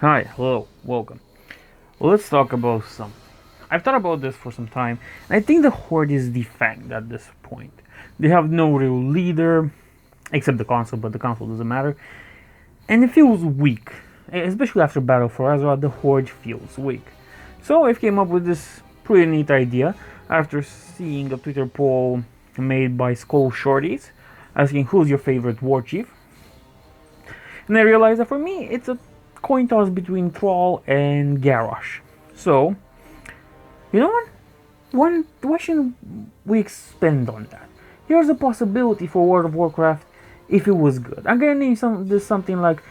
Hi, hello, welcome. Let's talk about something. I've thought about this for some time, and I think the Horde is defanged at this point. They have no real leader, except the console, but the console doesn't matter. And it feels weak, especially after Battle for Azeroth, the Horde feels weak. So I came up with this pretty neat idea after seeing a Twitter poll made by Skull Shorties asking who's your favorite warchief. And I realized that for me, it's a coin toss between Thrall and Garrosh. So, you know what? Why shouldn't we expand on that? Here's a possibility for World of Warcraft if it was good. I'm gonna name this something like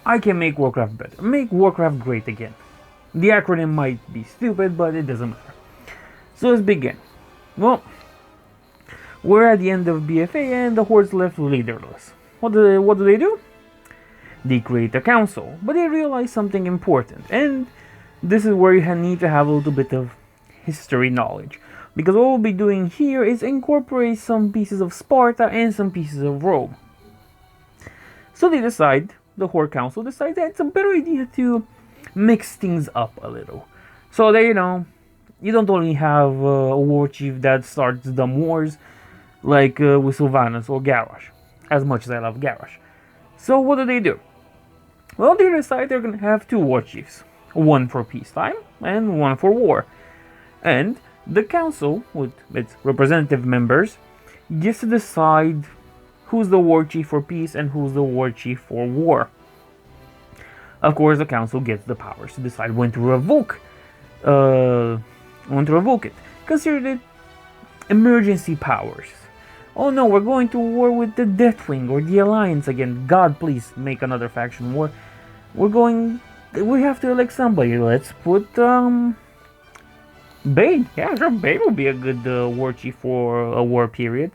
I can make Warcraft better. Make Warcraft great again. The acronym might be stupid, but it doesn't matter. So let's begin. Well, we're at the end of BFA and the Horde's left leaderless. What do they do? They create a council, but they realize something important, and this is where you need to have a little bit of history knowledge, because what we'll be doing here is incorporate some pieces of Sparta and some pieces of Rome. So the Horde Council decides that it's a better idea to mix things up a little. So that, you don't only have a warchief that starts dumb wars like with Sylvanas or Garrosh, as much as I love Garrosh. So what do? Well, they decide they're gonna have two warchiefs, one for peacetime and one for war. And the council, with its representative members, gets to decide who's the warchief for peace and who's the warchief for war. Of course, the council gets the powers to decide when to revoke it. Consider it emergency powers. Oh no, we're going to war with the Deathwing or the Alliance again. God, please make another faction war. We have to elect somebody. Let's put, Bane. Yeah, sure, Bane will be a good warchief for a war period.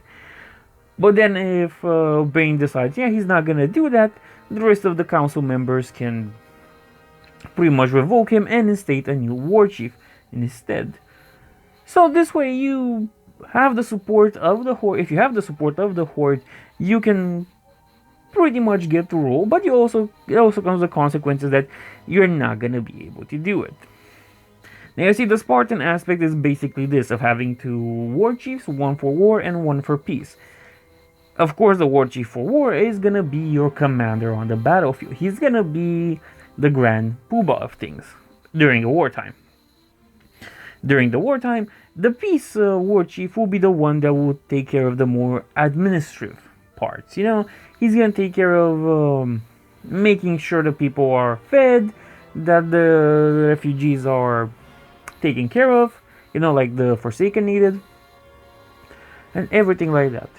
But then if Bane decides, yeah, he's not gonna do that, the rest of the council members can pretty much revoke him and instate a new warchief instead. So this way you have the support of the Horde. If you have the support of the Horde, you can pretty much get to rule, but it also comes with consequences that you're not gonna be able to do it. Now you see, the Spartan aspect is basically this, of having two warchiefs, one for war and one for peace. Of course, the warchief for war is gonna be your commander on the battlefield. He's gonna be the grand poobah of things during the wartime. During the wartime, the peace warchief will be the one that will take care of the more administrative parts. He's gonna take care of making sure that people are fed, that the refugees are taken care of, like the Forsaken needed, and everything like that.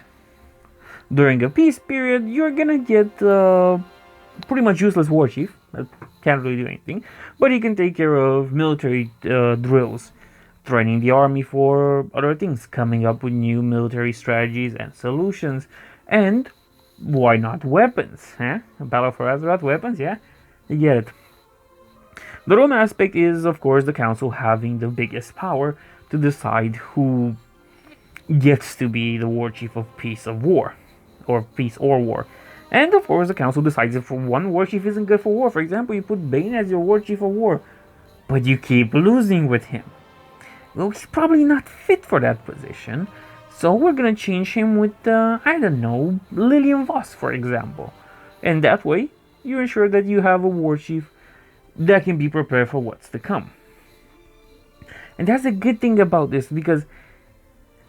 During a peace period, you're gonna get pretty much useless warchief that can't really do anything, but he can take care of military drills, training the army for other things, coming up with new military strategies and solutions, and why not weapons? Battle for Azeroth weapons, yeah? You get it. The Rome aspect is, of course, the council having the biggest power to decide who gets to be the warchief of peace of war, or peace or war. And of course, the council decides if one warchief isn't good for war. For example, you put Bane as your warchief of war, but you keep losing with him. Well, he's probably not fit for that position, so we're gonna change him with, I don't know, Lillian Voss, for example. And that way, you ensure that you have a warchief that can be prepared for what's to come. And that's a good thing about this, because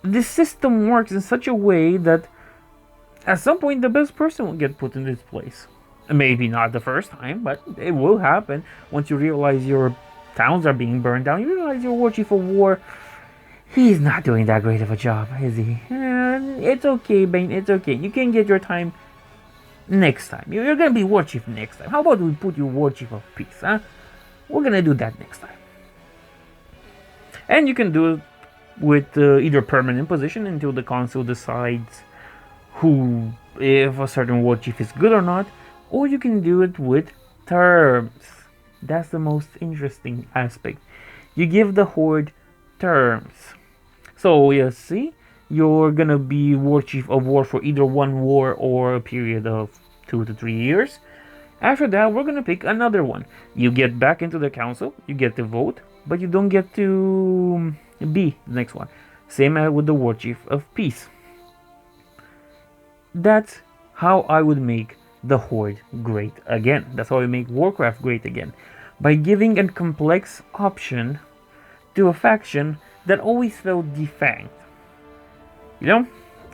this system works in such a way that at some point the best person will get put in this place. Maybe not the first time, but it will happen once you realize your towns are being burned down. You realize your warchief of war, he's not doing that great of a job, is he? It's okay, Bane, it's okay. You can get your time next time. You're gonna be warchief next time. How about we put you warchief of peace, huh? We're gonna do that next time. And you can do it with either permanent position until the council decides if a certain warchief is good or not, or you can do it with terms. That's the most interesting aspect. You give the Horde terms. So you see, you're gonna be warchief of war for either one war or a period of 2 to 3 years. After that, we're gonna pick another one. You get back into the council, you get to vote, but you don't get to be the next one. Same as with the Warchief of Peace. That's how I would make the Horde great again. That's how I make Warcraft great again. By giving a complex option to a faction that always felt defanged. You know?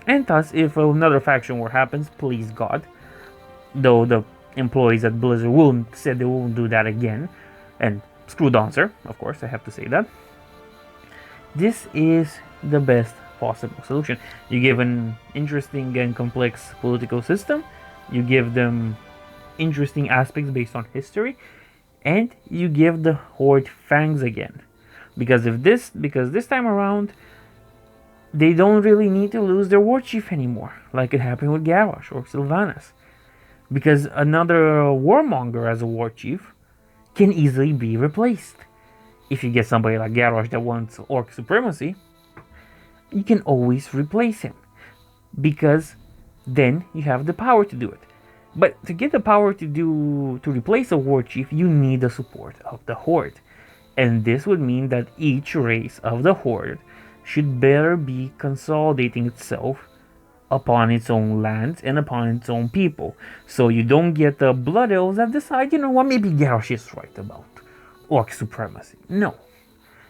And thus, if another faction war happens, please God, though the employees at Blizzard will said they won't do that again, and screw Dancer, of course, I have to say that. This is the best possible solution. You give an interesting and complex political system, you give them interesting aspects based on history, and you give the Horde fangs again. Because this time around, they don't really need to lose their Warchief anymore, like it happened with Garrosh or Sylvanas. Because another Warmonger as a Warchief can easily be replaced. If you get somebody like Garrosh that wants Orc Supremacy, you can always replace him. Because then you have the power to do it. But to get the power to replace a Warchief, you need the support of the Horde. And this would mean that each race of the Horde should better be consolidating itself upon its own lands and upon its own people. So you don't get the Blood Elves that decide, you know what, maybe Garrosh is right about Orc Supremacy. No.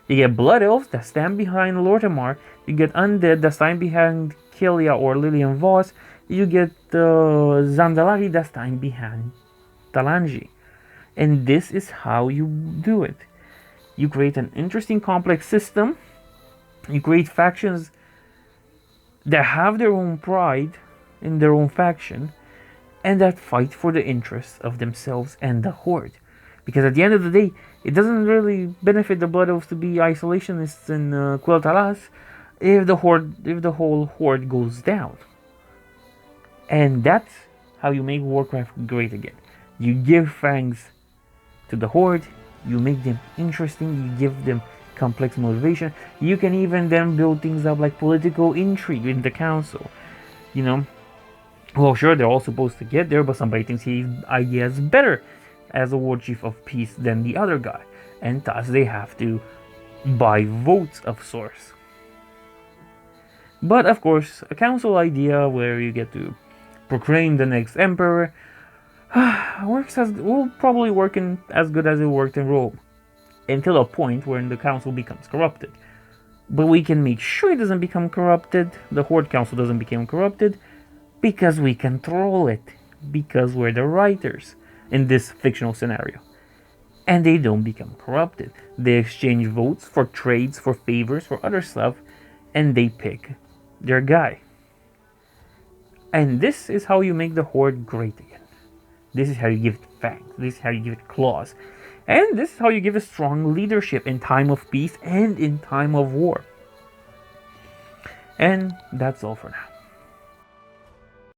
You get Blood Elves that stand behind Lortimar, you get Undead that stand behind Kelia or Lillian Voss, you get Zandalari that stand behind Talanji. And this is how you do it. You create an interesting complex system. You create factions that have their own pride in their own faction and that fight for the interests of themselves and the Horde. Because at the end of the day, it doesn't really benefit the Blood Elves to be isolationists in Quel'Thalas if the whole Horde goes down. And that's how you make Warcraft great again. You give fangs to the Horde, you make them interesting, you give them complex motivation. You can even then build things up like political intrigue in the council. You know, well, sure, they're all supposed to get there, but somebody thinks his idea is better as a Warchief of Peace than the other guy, and thus they have to buy votes of sorts. But of course, a council idea where you get to proclaim the next emperor will probably work as good as it worked in Rome, until a point when the council becomes corrupted. But we can make sure it doesn't become corrupted, the Horde Council doesn't become corrupted, because we control it, because we're the writers in this fictional scenario. And they don't become corrupted. They exchange votes for trades, for favors, for other stuff, and they pick their guy. And this is how you make the Horde great again. This is how you give it fangs. This is how you give it claws. And this is how you give a strong leadership in time of peace and in time of war. And that's all for now.